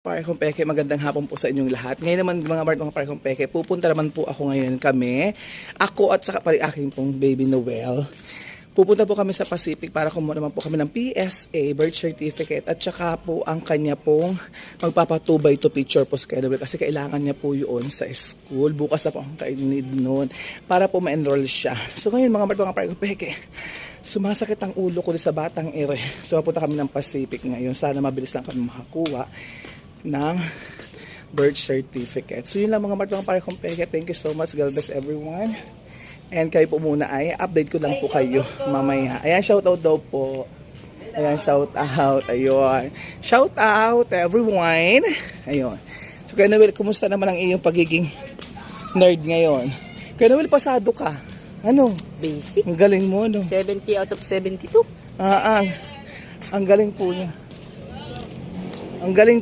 Parekong Peke, magandang hapon po sa inyong lahat. Ngayon naman mga Parekong Peke, pupunta naman po ako ngayon ako at saka pari aking pong baby Noel. Pupunta po kami sa Pacific para kumuha naman po kami ng PSA, birth certificate, at saka po ang kanya pong magpapatubay to picture po sa Noel kasi kailangan niya po yun sa school. Bukas na po ang kainid noon para po ma-enroll siya. So ngayon mga Parekong Peke, sumasakit ang ulo ko sa batang ere. So pupunta kami ng Pacific ngayon. Sana mabilis lang kami makakuha ng birth certificate. So yun lang mga Parekong Peke. Thank you so much. God bless everyone. And kayo po muna ay update ko lang po kayo mamaya. Ayan, shout out daw po. Ayan, shout out. Ayun. Shout out everyone. Ayun. So Kuya Noel, kumusta naman ang iyong pagiging nerd ngayon? Kuya Noel, pasado ka. Ano? Basic. Ang galing mo, no? 70 out of 72. Ang galing po niya. Ang galing